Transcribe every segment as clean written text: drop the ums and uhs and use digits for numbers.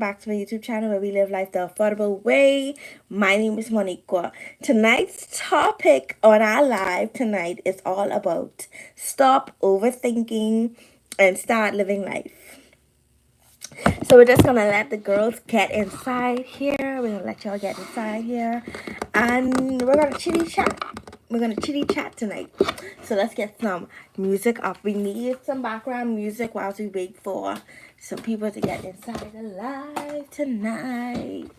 back to my YouTube channel where we live life the affordable way. My name is Moniqua. Tonight's topic on our live tonight is all about stop overthinking and start living life. So we're just gonna let the girls get inside here. We're gonna let y'all get inside here, and we're gonna chitty chat. We're gonna chitty chat tonight. So let's get some music up. We need some background music while we wait for some people to get inside the live tonight.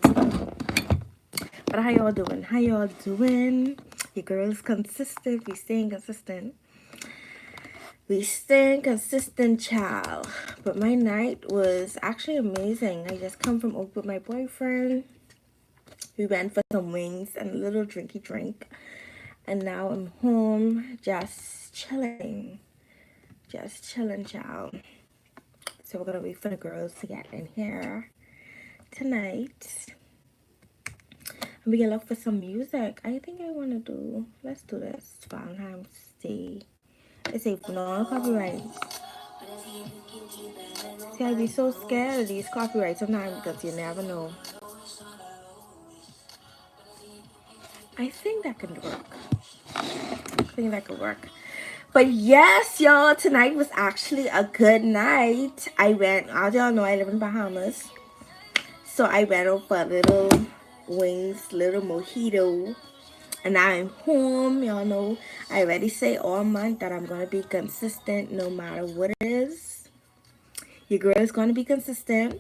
But how y'all doing? How y'all doing? Your girl's consistent. We staying consistent. We staying consistent, child. But my night was actually amazing. I just come from out with my boyfriend. We went for some wings and a little drinky drink. And now I'm home just chilling. Just chilling, child. So we're going to wait for the girls to get in here tonight. And we can look for some music. I think I want to do, let's do this. Valentine's Day. It's a non-copyright. See, I'd be so scared of these copyrights sometimes because you never know. I think that can work. I think that could work. But yes, y'all, tonight was actually a good night. I went, as y'all know, I live in Bahamas. So I went out for a little wings, little mojito. And now I'm home. Y'all know I already say all month that I'm going to be consistent no matter what it is. Your girl is going to be consistent.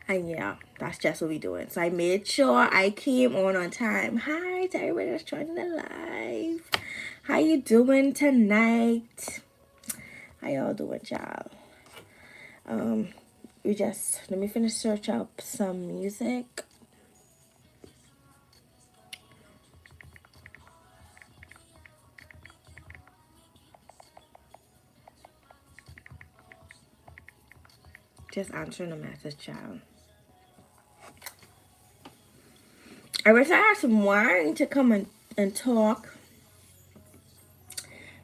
And yeah, that's just what we doing. So I made sure I came on time. Hi to everybody that's joining the live. How you doing tonight? How y'all doing, y'all? Let me finish search up some music. Just answering a message, child. I wish I had some wine to come and talk.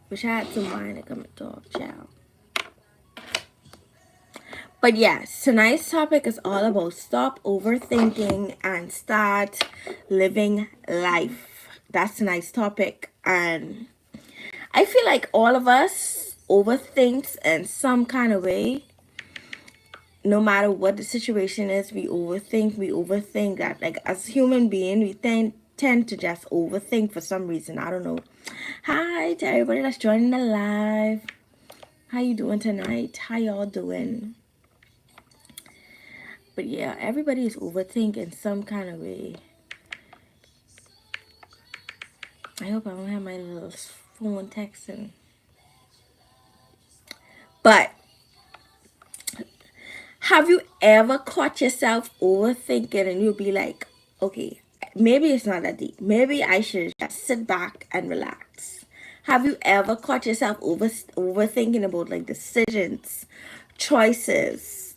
Wish I had some wine to come and talk, child. But yes, tonight's topic is all about stop overthinking and start living life. That's tonight's topic. And I feel like all of us overthinks in some kind of way. No matter what the situation is, we overthink that. Like, as human being, we tend to just overthink for some reason. I don't know. Hi to everybody that's joining the live. How you doing tonight? How y'all doing? But yeah, everybody is overthinking some kind of way. I hope I don't have my little phone texting. But have you ever caught yourself overthinking and you'll be like, okay, maybe it's not that deep. Maybe I should just sit back and relax. Have you ever caught yourself overthinking about like decisions, choices,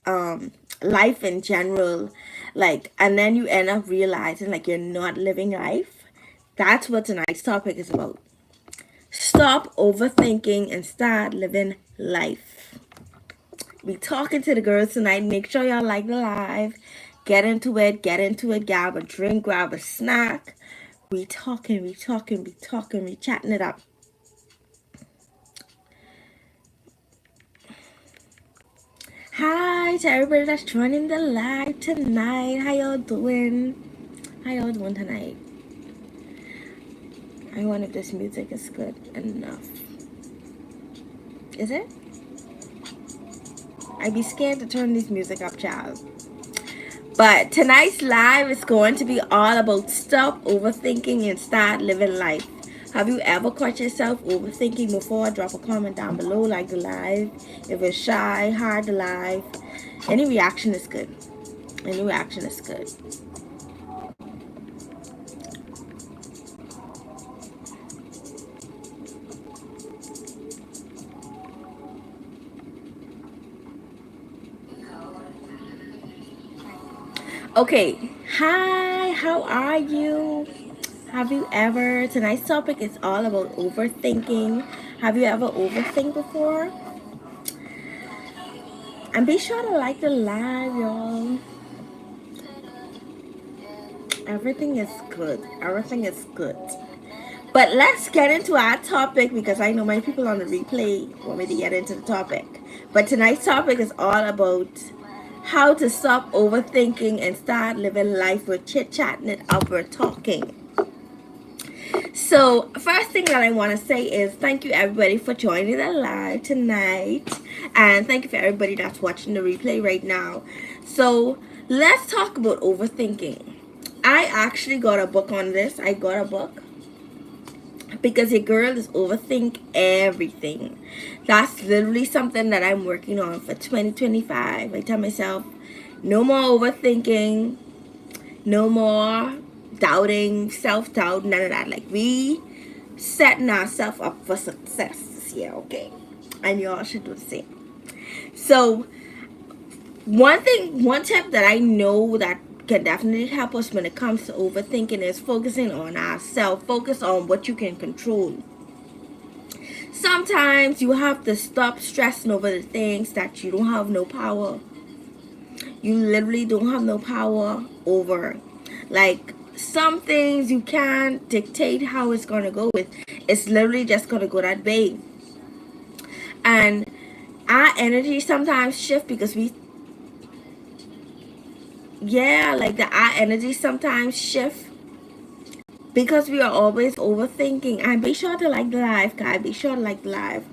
life in general, like, and then you end up realizing like you're not living life? That's what tonight's topic is about. Stop overthinking and start living life. We talking to the girls tonight. Make sure y'all like the live. Get into it. Grab a drink, grab a snack. We talking, we chatting it up. Hi to everybody that's joining the live tonight. How y'all doing? How y'all doing tonight? I wonder if this music is good enough. Is it? I'd be scared to turn this music up, child. But tonight's live is going to be all about stop overthinking and start living life. Have you ever caught yourself overthinking before? Drop a comment down below, like the live. If it's shy, hard the live. Any reaction is good. Any reaction is good. Okay, hi, how are you? Have you ever, tonight's topic is all about overthinking. Have you ever overthink before? And be sure to like the live, y'all. Everything is good. Everything is good. But let's get into our topic because I know many people on the replay want me to get into the topic. But tonight's topic is all about how to stop overthinking and start living life with chit chatting it up or talking. So, first thing that I want to say is thank you everybody for joining the live tonight, and thank you for everybody that's watching the replay right now. So, let's talk about overthinking. I actually got a book on this. I got a book because your girl is overthink everything. That's literally something that I'm working on for 2025. I tell myself, no more overthinking, no more doubting, self-doubt, none of that. Like, we setting ourselves up for success this year, okay? And y'all should do the same. So, one tip that I know that can definitely help us when it comes to overthinking is focusing on ourselves. Focus on what you can control. Sometimes you have to stop stressing over the things that you don't have no power. You literally don't have no power over. Like, some things you can't dictate how it's going to go with. It's literally just going to go that way. And our energy sometimes shift because our energy sometimes shift because we are always overthinking. And be sure to like the live, guys. Be sure to like the live.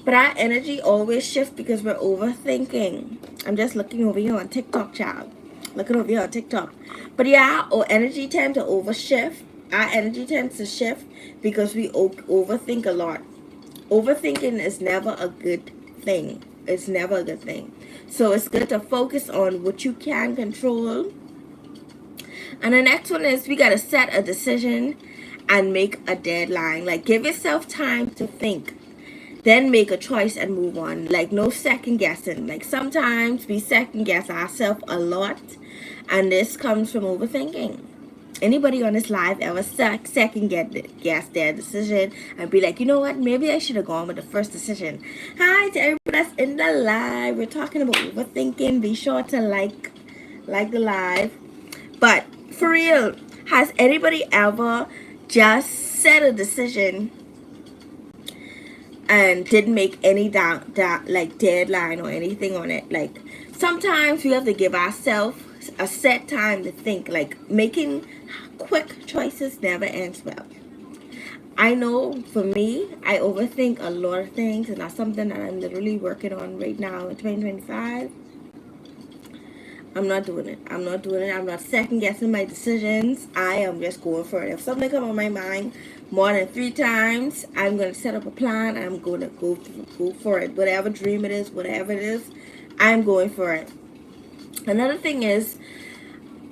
But our energy always shifts because we're overthinking. I'm just looking over here on TikTok, child. Looking over here on TikTok. But yeah, our energy tends to overshift. Our energy tends to shift because we overthink a lot. Overthinking is never a good thing. It's never a good thing. So it's good to focus on what you can control. And the next one is we got to set a decision and make a deadline. Like, give yourself time to think. Then make a choice and move on. Like, no second guessing. Like, sometimes we second guess ourselves a lot, and this comes from overthinking. Anybody on this live ever second guess their decision and be like, you know what, maybe I should have gone with the first decision? Hi to everybody that's in the live. We're talking about overthinking. Be sure to like the live. But for real, has anybody ever just set a decision and didn't make any deadline or anything on it? Like, sometimes we have to give ourselves a set time to think. Like, making quick choices never ends well. I know for me, I overthink a lot of things, and that's something that I'm literally working on right now in 2025. I'm not doing it. I'm not second guessing my decisions. I am just going for it. If something comes on my mind more than 3 times, I'm going to set up a plan and I'm going to go for it. Whatever dream it is, whatever it is, I'm going for it. Another thing is,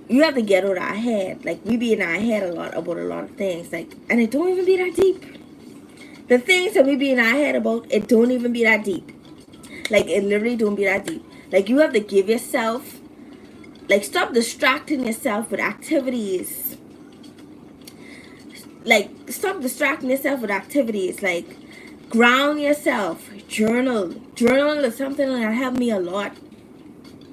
you have to get out of our head. Like, we be in our head a lot about a lot of things. Like, and it don't even be that deep. The things that we be in our head about, it don't even be that deep. Like, it literally don't be that deep. Like, you have to give yourself, like, stop distracting yourself with activities. Like, stop distracting yourself with activities. Like, ground yourself. Journal. Journal is something that helped me a lot,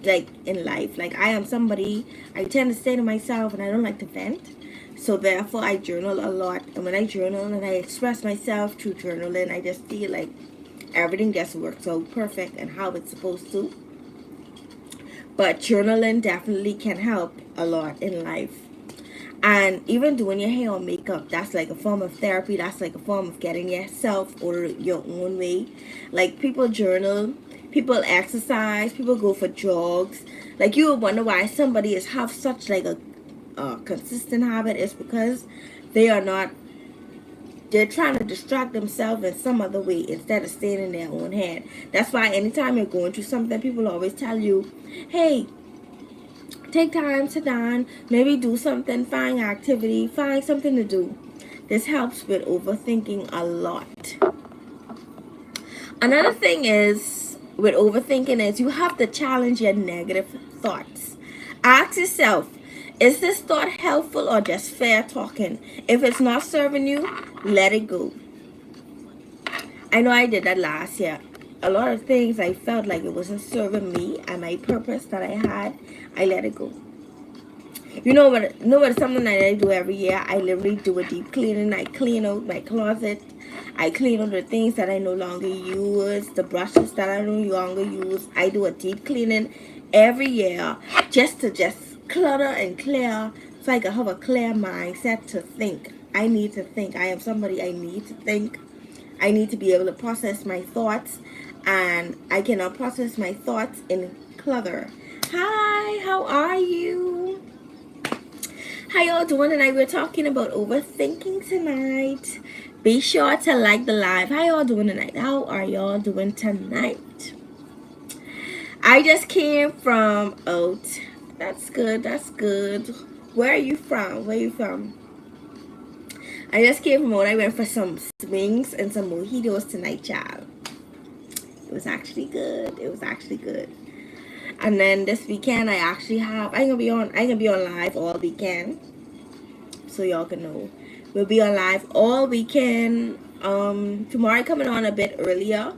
like, in life. Like, I am somebody, I tend to say to myself, and I don't like to vent. So therefore, I journal a lot. And when I journal and I express myself through journaling, I just feel like everything just works out perfect and how it's supposed to. But journaling definitely can help a lot in life. And even doing your hair or makeup, that's like a form of therapy. That's like a form of getting yourself or your own way. Like, people journal, people exercise, people go for jogs. Like, you would wonder why somebody have such like a consistent habit. Is because they're trying to distract themselves in some other way instead of staying in their own head. That's why anytime you're going through something, people always tell you, hey, take time, sit down, maybe do something, find activity, find something to do. This helps with overthinking a lot. Another thing is, with overthinking, is you have to challenge your negative thoughts. Ask yourself, is this thought helpful or just fair talking? If it's not serving you, let it go. I know I did that last year. a lot of things I felt like it wasn't serving me and my purpose that I had, I let it go. You know what, something that I do every year? I literally do a deep cleaning. I clean out my closet. I clean out the things that I no longer use, the brushes that I no longer use. I do a deep cleaning every year just clutter and clear, so I can have a clear mindset to think. I need to think. I am somebody, I need to think. I need to be able to process my thoughts, and I cannot process my thoughts in clutter. Hi, how are you? How y'all doing tonight? We're talking about overthinking tonight. Be sure to like the live. How y'all doing tonight? How are y'all doing tonight? I just came from out. That's good. That's good. Where are you from? Where are you from? I just came from out. I went for some swings and some mojitos tonight, child. It was actually good. It was actually good. And then this weekend, I actually have. I gonna be on live all weekend, so y'all can know. We'll be on live all weekend. Tomorrow I coming on a bit earlier.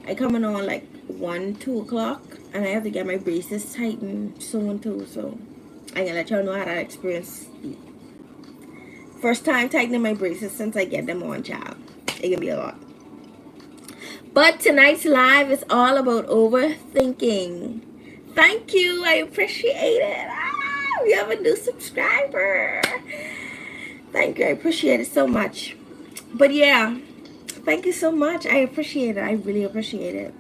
I coming on like 1, 2 o'clock, and I have to get my braces tightened soon too. So I gonna let y'all know how that experience be. First time tightening my braces since I get them on, child. It can be a lot. But tonight's live is all about overthinking. Thank you. I appreciate it. We have a new subscriber. Thank you. I appreciate it so much. But yeah, thank you so much. I appreciate it. I really appreciate it.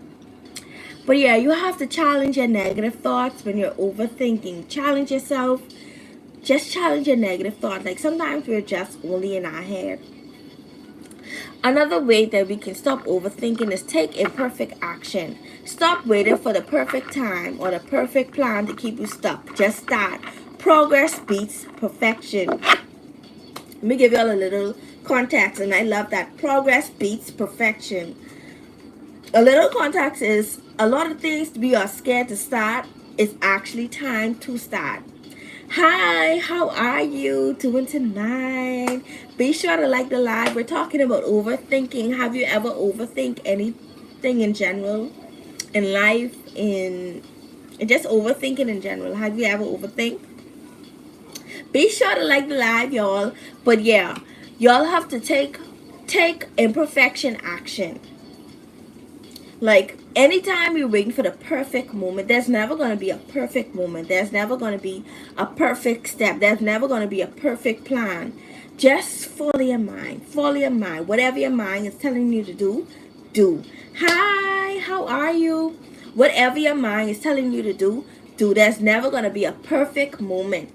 But yeah, you have to challenge your negative thoughts when you're overthinking. Challenge yourself. Just challenge your negative thoughts. Like sometimes we're just only in our head. Another way that we can stop overthinking is take imperfect action. Stop waiting for the perfect time or the perfect plan to keep you stuck. Just start. Progress beats perfection. Let me give you all a little context, and I love that. Progress beats perfection. A little context is a lot of things we are scared to start. It's actually time to start. Hi, how are you doing tonight? Be sure to like the live. We're talking about overthinking. Have you ever overthink anything in general? In life, in just overthinking in general. Have you ever overthink? Be sure to like the live, y'all. But yeah, y'all have to take imperfection action. Like anytime you're waiting for the perfect moment, there's never going to be a perfect moment. There's never going to be a perfect step. There's never going to be a perfect plan. Just follow your mind. Follow your mind. Whatever your mind is telling you to do, do. Hi, how are you? Whatever your mind is telling you to do, do. There's never going to be a perfect moment.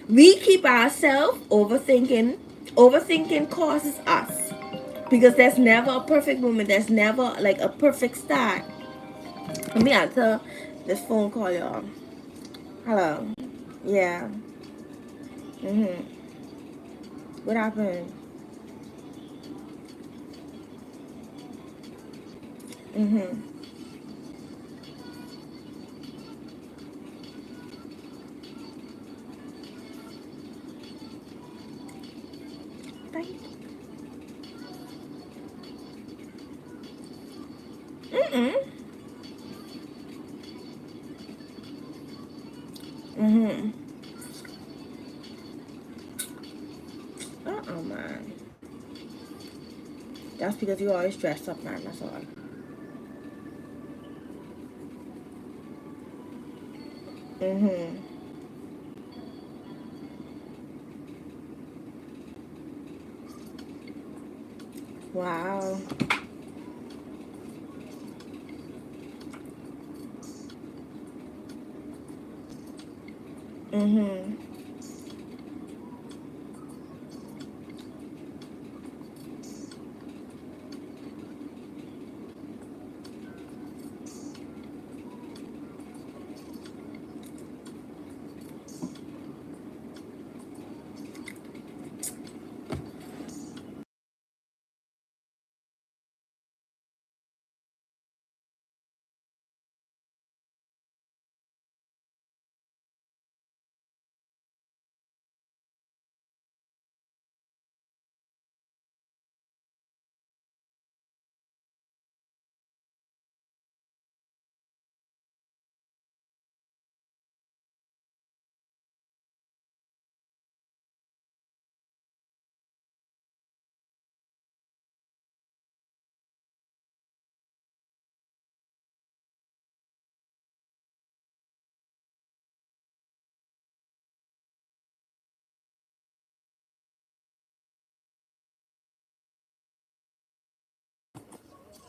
We keep ourselves overthinking. Overthinking causes us, because there's never a perfect moment. There's never like a perfect start. Let me answer this phone call, y'all. Hello. Yeah. What happened? Right. Mm-mm. Mm-hmm. Man. That's because you always dressed up, man. That's all. Mm-hmm. Wow. Mm-hmm.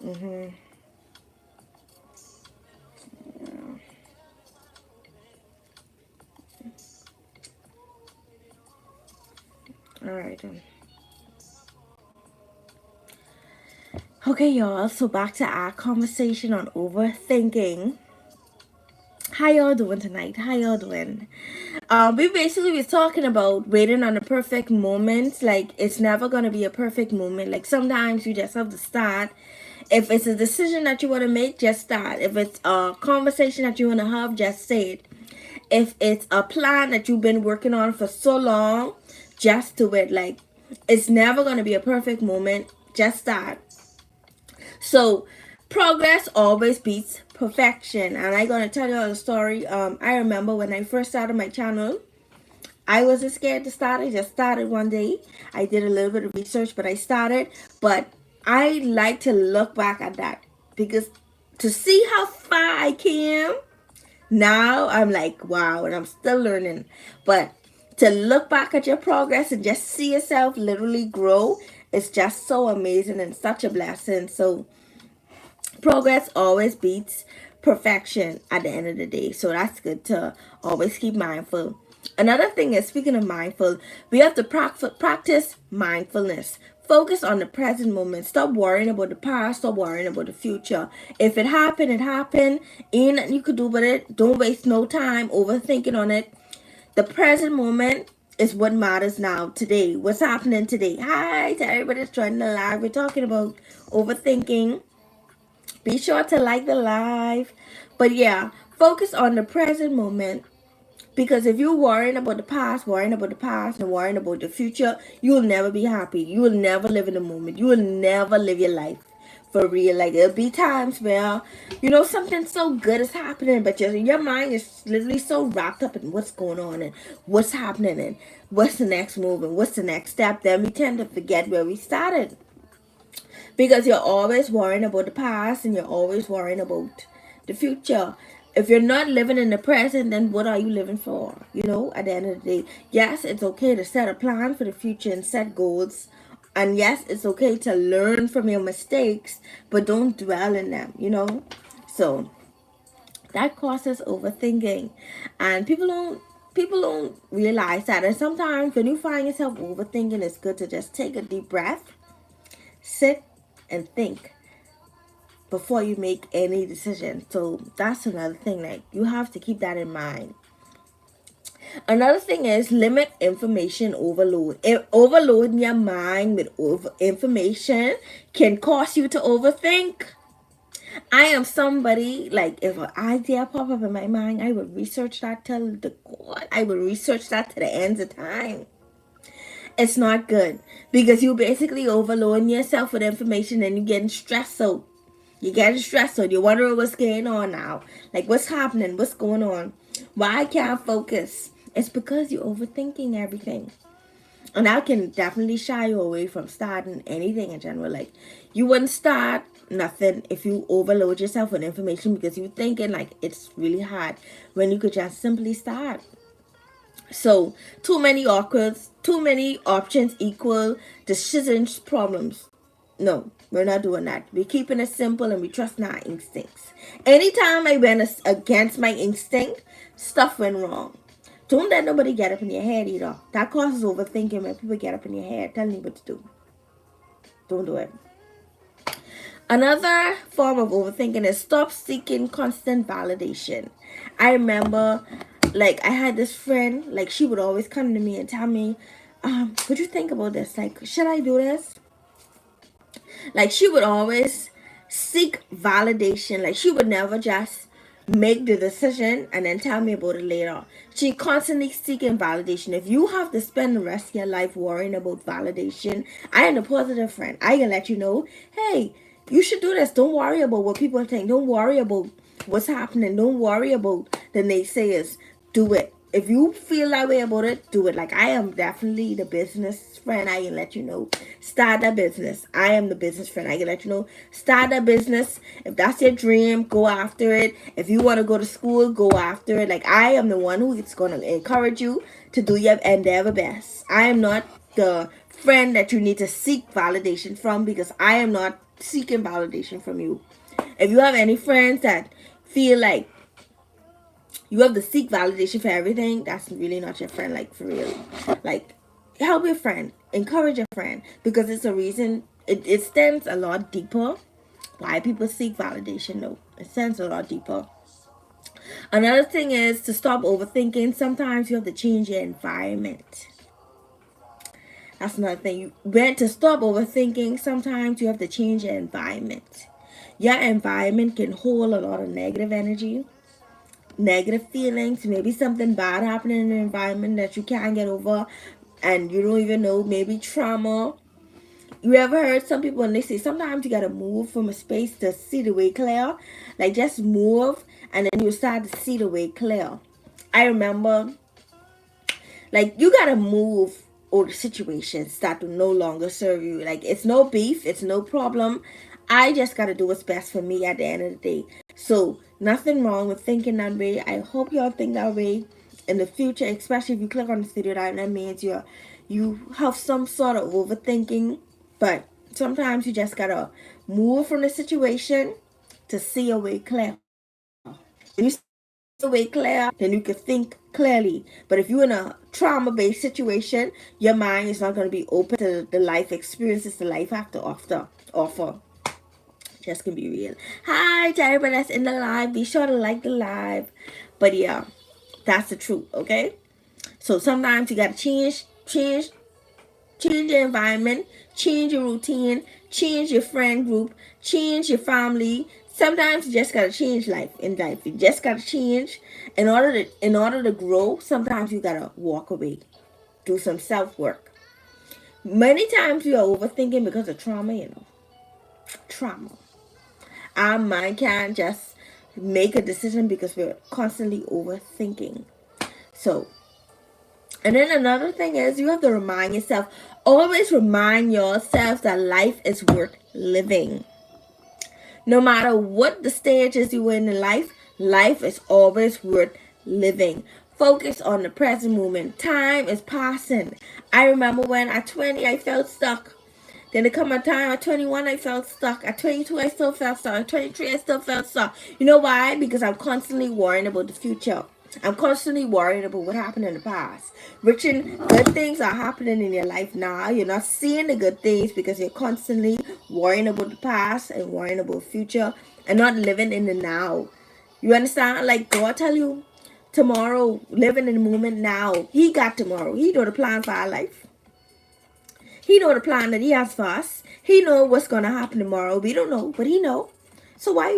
Mm-hmm. All right then. Okay, y'all. So back to our conversation on overthinking. How y'all doing tonight? How y'all doing? We basically was talking about waiting on the perfect moment. Like it's never gonna be a perfect moment. Like sometimes you just have to start. If it's a decision that you want to make, just start. If it's a conversation that you want to have, just say it. If it's a plan that you've been working on for so long, just do it. Like it's never gonna be a perfect moment. Just start. So progress always beats perfection. And I'm gonna tell you a story. I remember when I first started my channel, I wasn't scared to start. I just started one day. I did a little bit of research, but I started. But I like to look back at that because to see how far I came, now I'm like, wow, and I'm still learning. But to look back at your progress and just see yourself literally grow, it's just so amazing and such a blessing. So progress always beats perfection at the end of the day. So that's good to always keep mindful. Another thing is, speaking of mindful, we have to practice mindfulness. Focus on the present moment. Stop worrying about the past. Stop worrying about the future. If it happened, it happened. Ain't nothing you could do with it. Don't waste no time overthinking on it. The present moment is what matters now, today. What's happening today? Hi to everybody that's joining the live. We're talking about overthinking. Be sure to like the live. But yeah, focus on the present moment. Because if you're worrying about the past, and worrying about the future, you will never be happy. You will never live in the moment. You will never live your life for real. Like there'll be times where something so good is happening, but your mind is literally so wrapped up in what's going on and what's happening and what's the next move and what's the next step. Then we tend to forget where we started because you're always worrying about the past and you're always worrying about the future. If you're not living in the present, then what are you living for? At the end of the day, yes, it's okay to set a plan for the future and set goals. And yes, it's okay to learn from your mistakes, but don't dwell in them. So that causes overthinking. And people don't realize that. And sometimes when you find yourself overthinking, it's good to just take a deep breath, sit and think before you make any decision. So that's another thing. Like you have to keep that in mind. Another thing is limit information overload. Overloading your mind with information can cause you to overthink. I am somebody, like, if an idea pop up in my mind, I would research that till the God. I would research that to the ends of time. It's not good because you basically overloading yourself with information and you're getting stressed out. You're getting stressed out. You're wondering what's going on now. Like, what's happening? What's going on? Why I can't focus? It's because you're overthinking everything. And that can definitely shy you away from starting anything in general. Like, you wouldn't start nothing if you overload yourself with information because you're thinking, like, it's really hard when you could just simply start. So, too many options equal decisions problems. No, we're not doing that. We're keeping it simple and we trust in our instincts. Anytime I went against my instinct, stuff went wrong. Don't let nobody get up in your head either. That causes overthinking when people get up in your head telling you what to do. Don't do it. Another form of overthinking is stop seeking constant validation. I remember, like, I had this friend, like, she would always come to me and tell me, what do you think about this? Like, should I do this? Like, she would always seek validation. Like, she would never just make the decision and then tell me about it later. She constantly seeking validation. If you have to spend the rest of your life worrying about validation, I am a positive friend. I can let you know, hey, you should do this. Don't worry about what people think. Don't worry about what's happening. Don't worry about the naysayers. Do it. If you feel that way about it, do it. Like, I am definitely the business friend. I can let you know. Start a business. I am the business friend. I can let you know. Start a business. If that's your dream, go after it. If you want to go to school, go after it. Like, I am the one who is going to encourage you to do your endeavor best. I am not the friend that you need to seek validation from because I am not seeking validation from you. If you have any friends that feel like you have to seek validation for everything, that's really not your friend, like for real. Like, help your friend, encourage your friend, because it's a reason. It stems a lot deeper why people seek validation though. It stems a lot deeper. Another thing is to stop overthinking. Sometimes you have to change your environment. That's another thing. You want to stop overthinking. Sometimes you have to change your environment. Your environment can hold a lot of negative energy, negative feelings, maybe something bad happening in the environment that you can't get over and you don't even know, maybe trauma. You ever heard some people when they say sometimes you gotta move from a space to see the way clear? Like just move and then you start to see the way clear. I remember like you gotta move or the situations that will no longer serve you. Like it's no beef, it's no problem. I just gotta do what's best for me at the end of the day. So nothing wrong with thinking that way. I hope y'all think that way in the future, especially if you click on the stereotype. That means you have some sort of overthinking. But sometimes you just gotta move from the situation to see a way clear. When you see a way clear, then you can think clearly. But if you're in a trauma-based situation, your mind is not going to be open to the life experiences the life have to offer. Just can be real. Hi to everybody that's in the live. Be sure to like the live. But yeah, that's the truth, okay? So sometimes you gotta change your environment, change your routine, change your friend group, change your family. Sometimes you just gotta change life in life. You just gotta change in order to grow. Sometimes you gotta walk away, do some self work. Many times we are overthinking because of trauma. Trauma. Our mind can't just make a decision because we're constantly overthinking. So, and then another thing is you have to remind yourself, always remind yourself that life is worth living. No matter what the stages you in life, life is always worth living. Focus on the present moment. Time is passing. I remember when at 20 I felt stuck. Then there come a time at 21 I felt stuck. At 22 I still felt stuck. At 23 I still felt stuck. You know why? Because I'm constantly worrying about the future. I'm constantly worried about what happened in the past. Richard, good things are happening in your life now. You're not seeing the good things because you're constantly worrying about the past and worrying about the future and not living in the now. You understand? Like God tell you tomorrow, living in the moment now. He got tomorrow. He know the plan for our life. He know the plan that he has for us. He know what's gonna happen tomorrow. We don't know, but he know. So why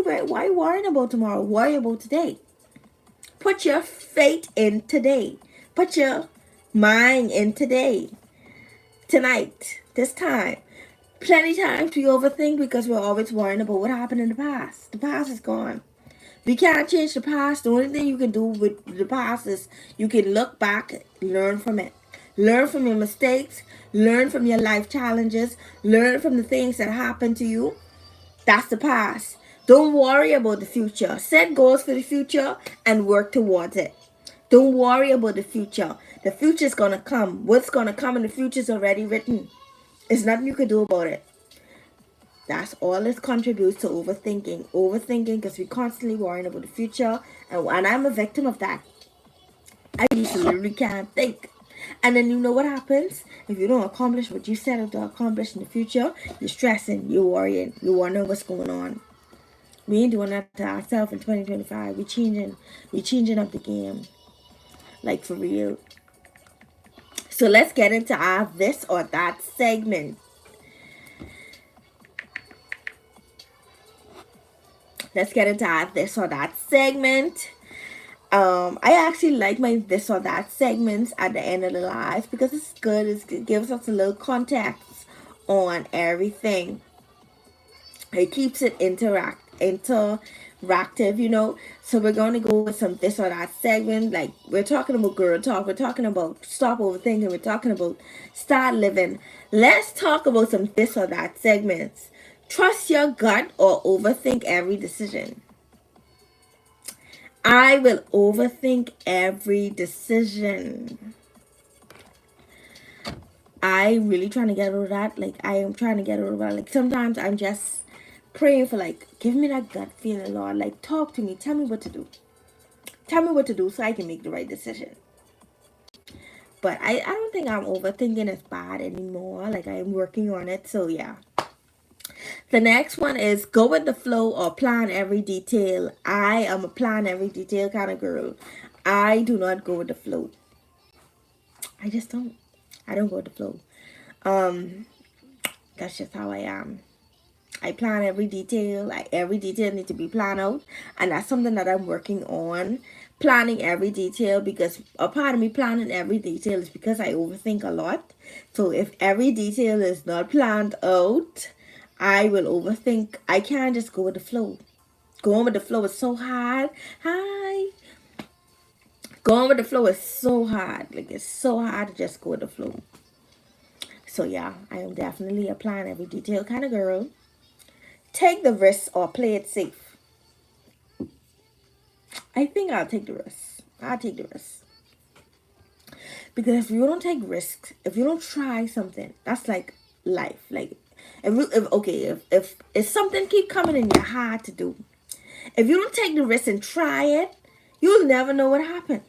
worrying about tomorrow? Worry about today. Put your faith in today. Put your mind in today. Tonight. This time. Plenty times we overthink because we're always worrying about what happened in the past. The past is gone. We can't change the past. The only thing you can do with the past is you can look back, learn from it. Learn from your mistakes. Learn from your life challenges. Learn from the things that happened to you. That's the past. Don't worry about the future. Set goals for the future and work towards it. Don't worry about the future. The future is going to come. What's going to come in the future is already written. There's nothing you can do about it. That's all it contributes to overthinking. Overthinking because we constantly worrying about the future. And I'm a victim of that. I used to literally can't think. And then you know what happens? If you don't accomplish what you set out to accomplish in the future, you're stressing, you're worrying, you wonder what's going on. We ain't doing that to ourselves in 2025. We changing up the game. Like for real. So let's get into our this or that segment. Let's get into our this or that segment. I actually like my this or that segments at the end of the live because it's good. It gives us a little context on everything. It keeps it interactive, So we're going to go with some this or that segment. Like we're talking about girl talk. We're talking about stop overthinking. We're talking about start living. Let's talk about some this or that segments. Trust your gut or overthink every decision. I will overthink every decision. I really trying to get over that. Like I am trying to get over that. Like sometimes I'm just praying for like, give me that gut feeling, Lord. Like, talk to me. Tell me what to do. Tell me what to do so I can make the right decision. But I don't think I'm overthinking as bad anymore. Like, I'm working on it. So, yeah. The next one is go with the flow or plan every detail. I am a plan every detail kind of girl. I do not go with the flow. I just don't. I don't go with the flow. Um, that's just how I am. I plan every detail. Every detail needs to be planned out, and that's something that I'm working on. Planning every detail, because a part of me planning every detail is because I overthink a lot. So if every detail is not planned out, I will overthink. I can't just go with the flow. Going with the flow is so hard. Hi. Going with the flow is so hard. Like, it's so hard to just go with the flow. So yeah, I am definitely a plan every detail kind of girl. Take the risk or play it safe. I think I'll take the risk. I'll take the risk. Because if you don't take risks, if you don't try something, that's like life. Like, if something keep coming in your heart to do, if you don't take the risk and try it, you'll never know what happened.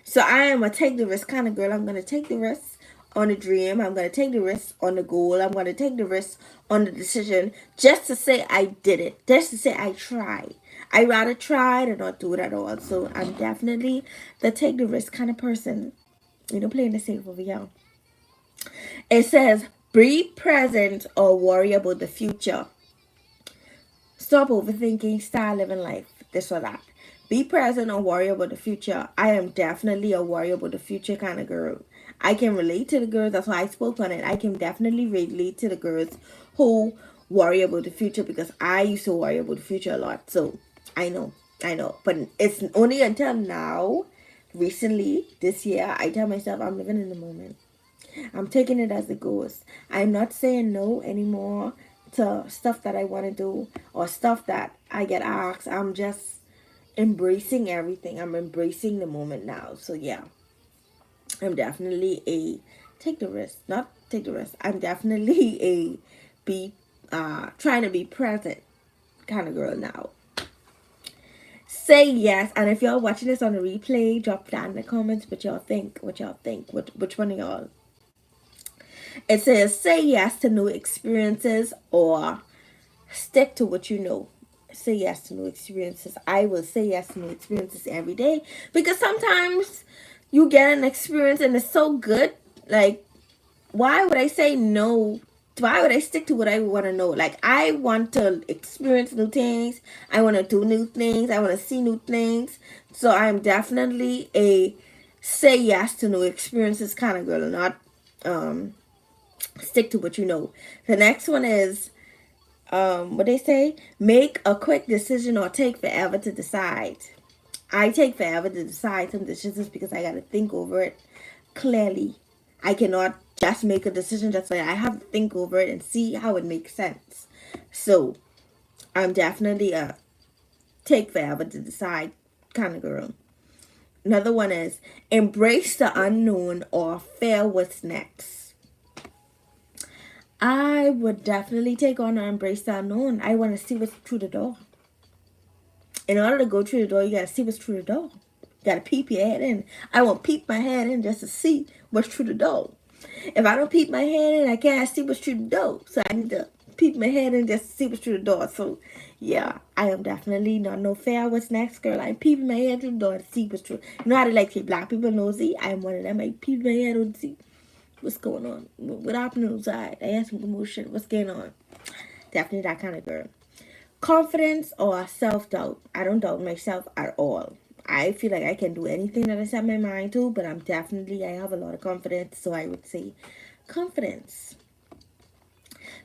So I am a take the risk kind of girl. I'm gonna take the risk on the dream. I'm gonna take the risk on the goal. I'm gonna take the risk on the decision, just to say I did it, just to say I tried. I rather try than not do it at all. So I'm definitely the take the risk kind of person. You know, playing the safe over here. It says be present or worry about the future. Stop overthinking, start living life. This or that. Be present or worry about the future. I am definitely a worry about the future kind of girl. I can relate to the girls. That's why I spoke on it. I can definitely relate to the girls who worry about the future, because I used to worry about the future a lot. So I know. But it's only until now, recently, this year, I tell myself I'm living in the moment. I'm taking it as it goes. I'm not saying no anymore to stuff that I want to do or stuff that I get asked. I'm just embracing everything. I'm embracing the moment now. So yeah, I'm definitely a take the risk, not take the risk. I'm definitely a be trying to be present kind of girl now. Say yes, and if y'all watching this on the replay, drop down in the comments what y'all think. Which one of y'all? It says say yes to new experiences or stick to what you know. Say yes to new experiences. I will say yes to new experiences every day, because sometimes you get an experience and it's so good. Like, why would I say no? Why would I stick to what I want to know? Like, I want to experience new things. I want to do new things. I want to see new things. So I'm definitely a say yes to new experiences kind of girl, not stick to what you know. The next one is what they say, make a quick decision or take forever to decide. I take forever to decide some decisions because I got to think over it clearly. I cannot just make a decision just like I have to think over it and see how it makes sense. So I'm definitely a take forever to decide kind of girl. Another one is embrace the unknown or fear what's next. I would definitely take on and embrace the unknown. I want to see what's through the door. In order to go through the door, you gotta see what's through the door. You gotta peep your head in. I won't peep my head in just to see what's through the door. If I don't peep my head in, I can't see what's through the door. So I need to peep my head in just to see what's through the door. So yeah, I am definitely not no fair what's next girl. I'm peeping my head through the door to see what's true. You know how they like to say black people nosy? I am one of them. I peep my head in to see what's going on. What happened outside? I ask some commotion. What's going on? Definitely that kind of girl. Confidence or self-doubt. I don't doubt myself at all. I feel like I can do anything that I set my mind to, but I have a lot of confidence, so I would say confidence.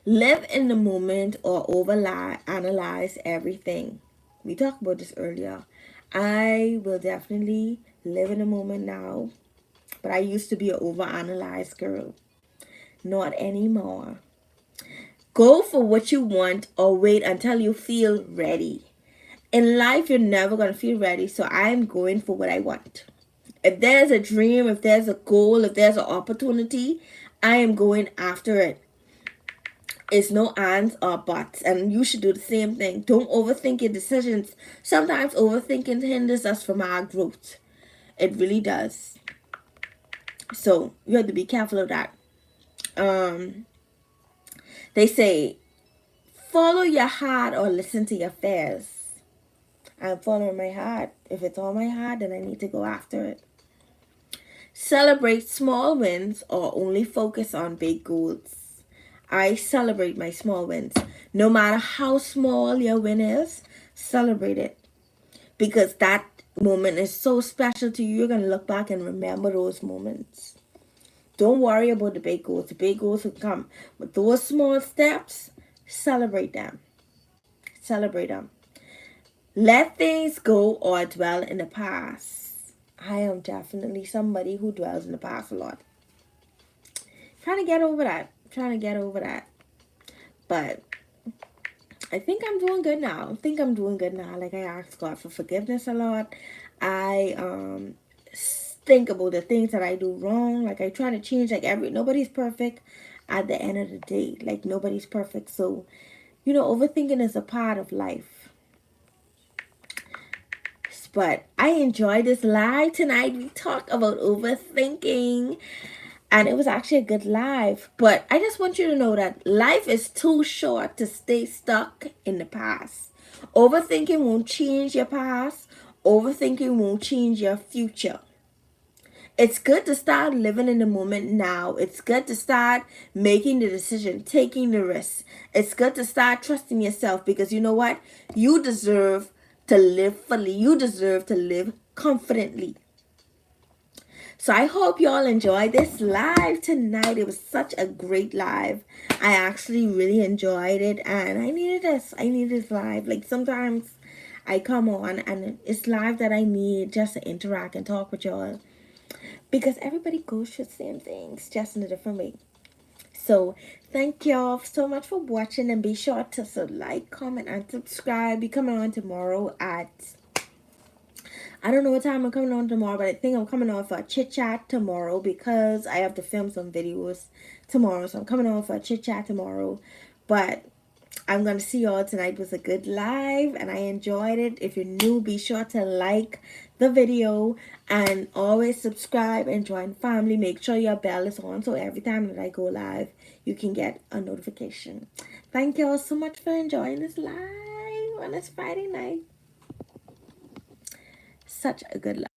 Live in the moment or analyze everything. We talked about this earlier. I will definitely live in the moment now, but I used to be an overanalyzed girl. Not anymore. Go for what you want or wait until you feel ready. In life, you're never going to feel ready, so I'm going for what I want. If there's a dream, if there's a goal, if there's an opportunity, I am going after it. It's no ands or buts, and you should do the same thing. Don't overthink your decisions. Sometimes overthinking hinders us from our growth. It really does. So you have to be careful of that. Um, they say follow your heart or listen to your fears. I'm following my heart. If it's on my heart, then I need to go after it. Celebrate small wins or only focus on big goals. I celebrate my small wins. No matter how small your win is, celebrate it. Because that moment is so special to you. You're going to look back and remember those moments. Don't worry about the big goals. The big goals will come. But those small steps, celebrate them. Celebrate them. Let things go or dwell in the past. I am definitely somebody who dwells in the past a lot. Trying to get over that. Trying to get over that. But I think I'm doing good now. I think I'm doing good now. Like, I ask God for forgiveness a lot. I think about the things that I do wrong. Like, I try to change. Like, nobody's perfect at the end of the day. Like, nobody's perfect. So, overthinking is a part of life. But I enjoyed this live tonight. We talked about overthinking, and it was actually a good live. But I just want you to know that life is too short to stay stuck in the past. Overthinking won't change your past. Overthinking won't change your future. It's good to start living in the moment now. It's good to start making the decision, taking the risk. It's good to start trusting yourself, because you know what? You deserve to live fully. You deserve to live confidently. So I hope you all enjoyed this live tonight. It was such a great live. I actually really enjoyed it, and I needed this. I needed this live. Like, sometimes I come on and it's live that I need just to interact and talk with y'all, because everybody goes through the same things, just in a different way. So thank y'all so much for watching, and be sure to like, comment, and subscribe. Be coming on tomorrow at, I don't know what time I'm coming on tomorrow, but I think I'm coming on for a chit chat tomorrow, because I have to film some videos tomorrow. So I'm coming on for a chit chat tomorrow. But I'm going to see y'all tonight. It was a good live, and I enjoyed it. If you're new, be sure to like the video, and always subscribe and join family. Make sure your bell is on, so every time that I go live, you can get a notification. Thank y'all so much for enjoying this live on this Friday night. Such a good live.